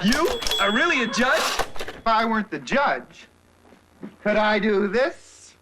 You are really a judge? If I weren't the judge, could I do this?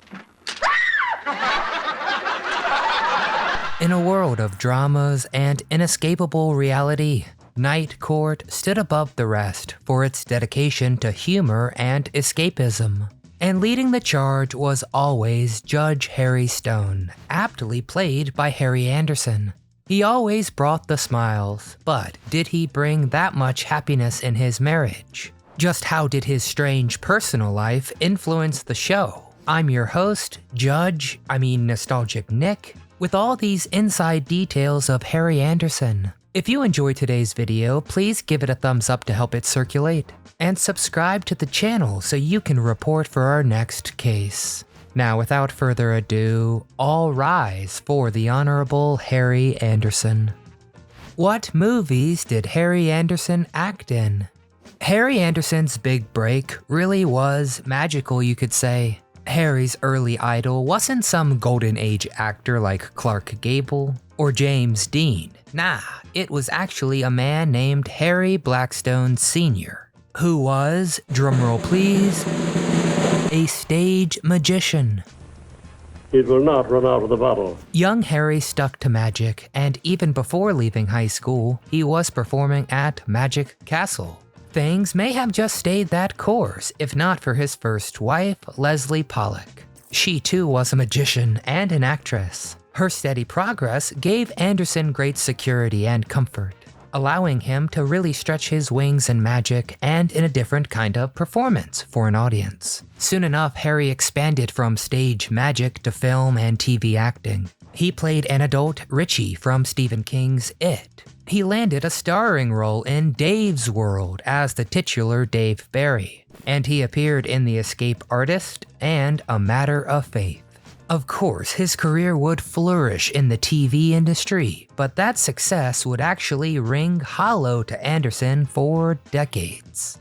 In a world of dramas and inescapable reality, Night Court stood above the rest for its dedication to humor and escapism. And leading the charge was always Judge Harry Stone, aptly played by Harry Anderson. He always brought the smiles, but did he bring that much happiness in his marriage? Just how did his strange personal life influence the show? I'm your host, Nostalgic Nick, with all these inside details of Harry Anderson. If you enjoyed today's video, please give it a thumbs up to help it circulate, and subscribe to the channel so you can report for our next case. Now, without further ado, all rise for the Honorable Harry Anderson. What movies did Harry Anderson act in? Harry Anderson's big break really was magical, you could say. Harry's early idol wasn't some golden age actor like Clark Gable or James Dean. Nah, it was actually a man named Harry Blackstone Sr., who was, drumroll please, a stage magician. It will not run out of the bottle. Young Harry stuck to magic, and even before leaving high school, he was performing at Magic Castle. Things may have just stayed that course if not for his first wife, Leslie Pollock. She too was a magician and an actress. Her steady progress gave Anderson great security and comfort, allowing him to really stretch his wings in magic and in a different kind of performance for an audience. Soon enough, Harry expanded from stage magic to film and TV acting. He played an adult Richie from Stephen King's It. He landed a starring role in Dave's World as the titular Dave Barry, and he appeared in The Escape Artist and A Matter of Faith. Of course, his career would flourish in the TV industry, but that success would actually ring hollow to Anderson for decades.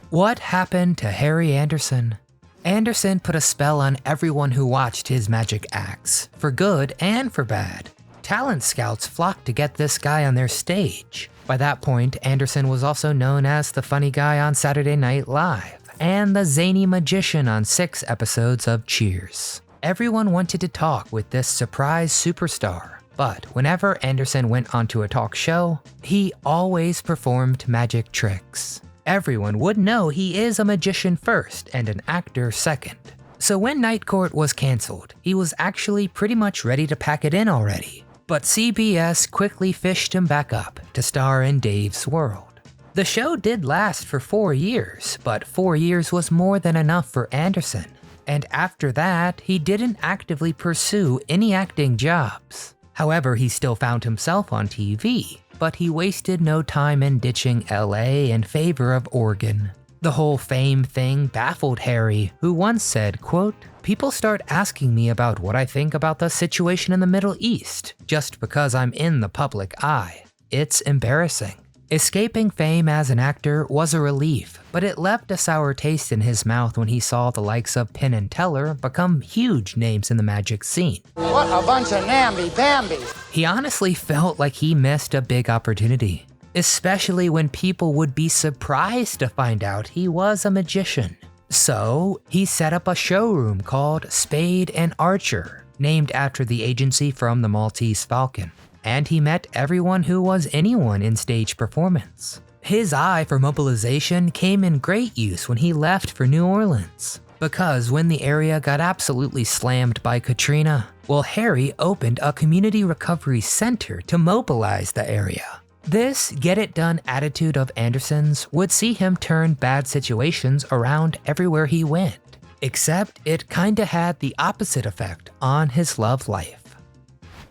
What happened to Harry Anderson? Anderson put a spell on everyone who watched his magic acts, for good and for bad. Talent scouts flocked to get this guy on their stage. By that point, Anderson was also known as the funny guy on Saturday Night Live and the zany magician on 6 episodes of Cheers. Everyone wanted to talk with this surprise superstar, but whenever Anderson went onto a talk show, he always performed magic tricks. Everyone would know he is a magician first and an actor second. So when Night Court was canceled, he was actually pretty much ready to pack it in already. But CBS quickly fished him back up to star in Dave's World. The show did last for 4 years, but 4 years was more than enough for Anderson. And after that, he didn't actively pursue any acting jobs. However, he still found himself on TV, but he wasted no time in ditching LA in favor of Oregon. The whole fame thing baffled Harry, who once said, quote, "People start asking me about what I think about the situation in the Middle East, just because I'm in the public eye. It's embarrassing." Escaping fame as an actor was a relief, but it left a sour taste in his mouth when he saw the likes of Penn and Teller become huge names in the magic scene. What a bunch of namby-pamby. He honestly felt like he missed a big opportunity, especially when people would be surprised to find out he was a magician. So, he set up a showroom called Spade and Archer, named after the agency from the Maltese Falcon. And he met everyone who was anyone in stage performance. His eye for mobilization came in great use when he left for New Orleans, because when the area got absolutely slammed by Katrina, well, Harry opened a community recovery center to mobilize the area. This get-it-done attitude of Anderson's would see him turn bad situations around everywhere he went, except it kinda had the opposite effect on his love life.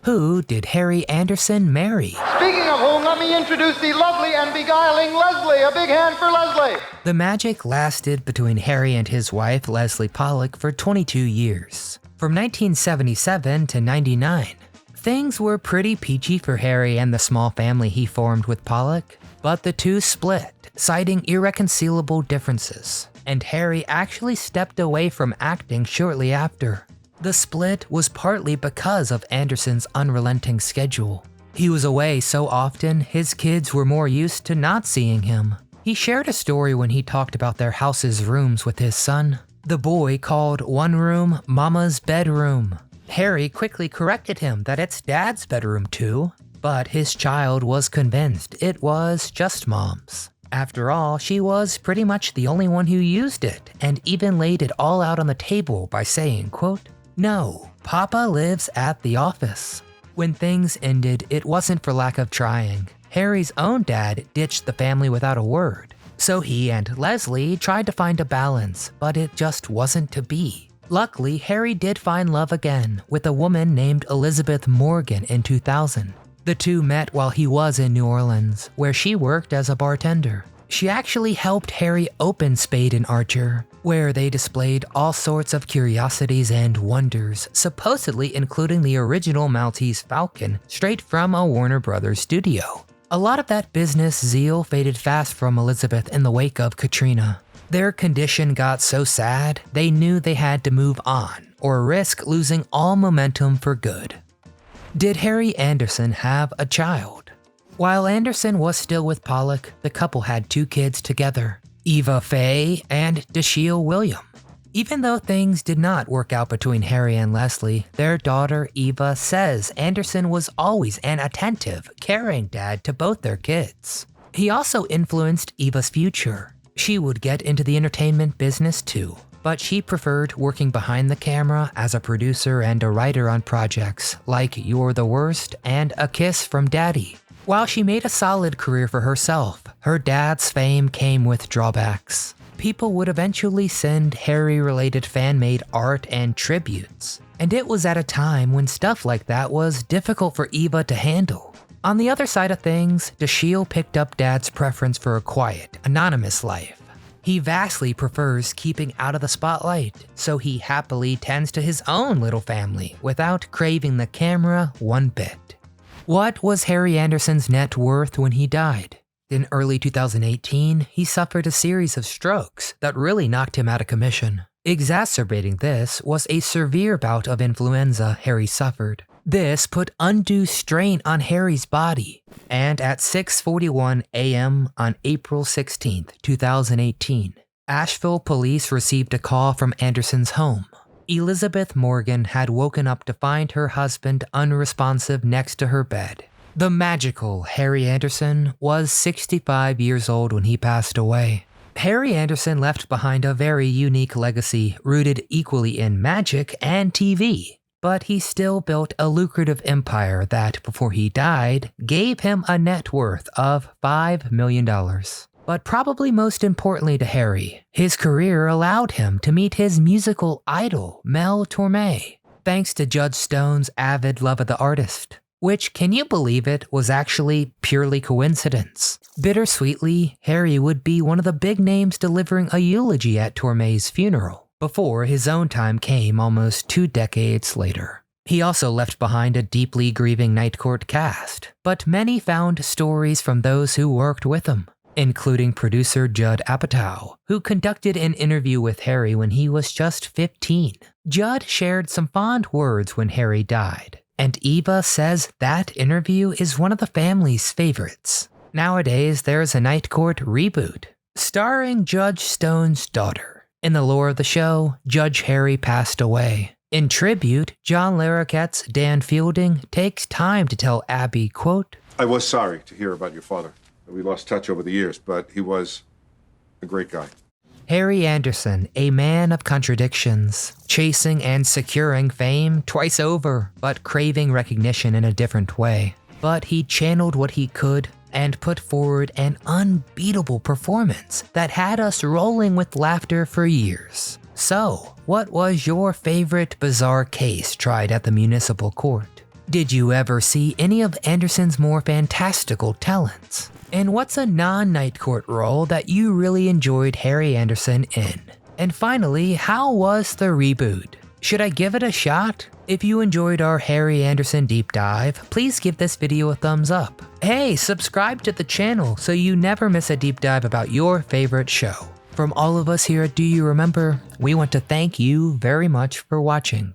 Who did Harry Anderson marry? Speaking of whom, let me introduce the lovely and beguiling Leslie. A big hand for Leslie. The magic lasted between Harry and his wife, Leslie Pollock, for 22 years. From 1977 to 99. Things were pretty peachy for Harry and the small family he formed with Pollock, but the two split, citing irreconcilable differences, and Harry actually stepped away from acting shortly after. The split was partly because of Anderson's unrelenting schedule. He was away so often, his kids were more used to not seeing him. He shared a story when he talked about their house's rooms with his son. The boy called one room Mama's bedroom. Harry quickly corrected him that it's Dad's bedroom too, but his child was convinced it was just Mom's. After all, she was pretty much the only one who used it, and even laid it all out on the table by saying, quote, "No, Papa lives at the office." When things ended, it wasn't for lack of trying. Harry's own dad ditched the family without a word. So he and Leslie tried to find a balance, but it just wasn't to be. Luckily, Harry did find love again with a woman named Elizabeth Morgan in 2000. The two met while he was in New Orleans, where she worked as a bartender. She actually helped Harry open Spade & Archer, where they displayed all sorts of curiosities and wonders, supposedly including the original Maltese Falcon straight from a Warner Brothers studio. A lot of that business zeal faded fast from Elizabeth in the wake of Katrina. Their condition got so sad, they knew they had to move on, or risk losing all momentum for good. Did Harry Anderson have a child? While Anderson was still with Pollock, the couple had 2 kids together, Eva Faye and Dashiell William. Even though things did not work out between Harry and Leslie, their daughter Eva says Anderson was always an attentive, caring dad to both their kids. He also influenced Eva's future. She would get into the entertainment business too, but she preferred working behind the camera as a producer and a writer on projects like You're the Worst and A Kiss from Daddy. While she made a solid career for herself, her dad's fame came with drawbacks. People would eventually send Harry-related fan-made art and tributes, and it was at a time when stuff like that was difficult for Eva to handle. On the other side of things, Dashiell picked up Dad's preference for a quiet, anonymous life. He vastly prefers keeping out of the spotlight, so he happily tends to his own little family without craving the camera one bit. What was Harry Anderson's net worth when he died? In early 2018, he suffered a series of strokes that really knocked him out of commission. Exacerbating this was a severe bout of influenza Harry suffered. This put undue strain on Harry's body, and at 6:41 a.m. on April 16, 2018, Asheville police received a call from Anderson's home. Elizabeth Morgan had woken up to find her husband unresponsive next to her bed. The magical Harry Anderson was 65 years old when he passed away. Harry Anderson left behind a very unique legacy rooted equally in magic and TV, but he still built a lucrative empire that, before he died, gave him a net worth of $5 million. But probably most importantly to Harry, his career allowed him to meet his musical idol, Mel Torme, thanks to Judge Stone's avid love of the artist. Which, can you believe it, was actually purely coincidence. Bittersweetly, Harry would be one of the big names delivering a eulogy at Torme's funeral, before his own time came almost 2 decades later. He also left behind a deeply grieving Night Court cast, but many found stories from those who worked with him, including producer Judd Apatow, who conducted an interview with Harry when he was just 15. Judd shared some fond words when Harry died, and Eva says that interview is one of the family's favorites. Nowadays, there's a Night Court reboot, starring Judge Stone's daughter. In the lore of the show, Judge Harry passed away. In tribute, John Larroquette's Dan Fielding takes time to tell Abby, quote, "I was sorry to hear about your father. We lost touch over the years, but he was a great guy." Harry Anderson, a man of contradictions, chasing and securing fame twice over, but craving recognition in a different way. But he channeled what he could and put forward an unbeatable performance that had us rolling with laughter for years. So, what was your favorite bizarre case tried at the municipal court? Did you ever see any of Anderson's more fantastical talents? And what's a non-Night Court role that you really enjoyed Harry Anderson in? And finally, how was the reboot? Should I give it a shot? If you enjoyed our Harry Anderson deep dive, please give this video a thumbs up. Hey, subscribe to the channel so you never miss a deep dive about your favorite show. From all of us here at Do You Remember, we want to thank you very much for watching.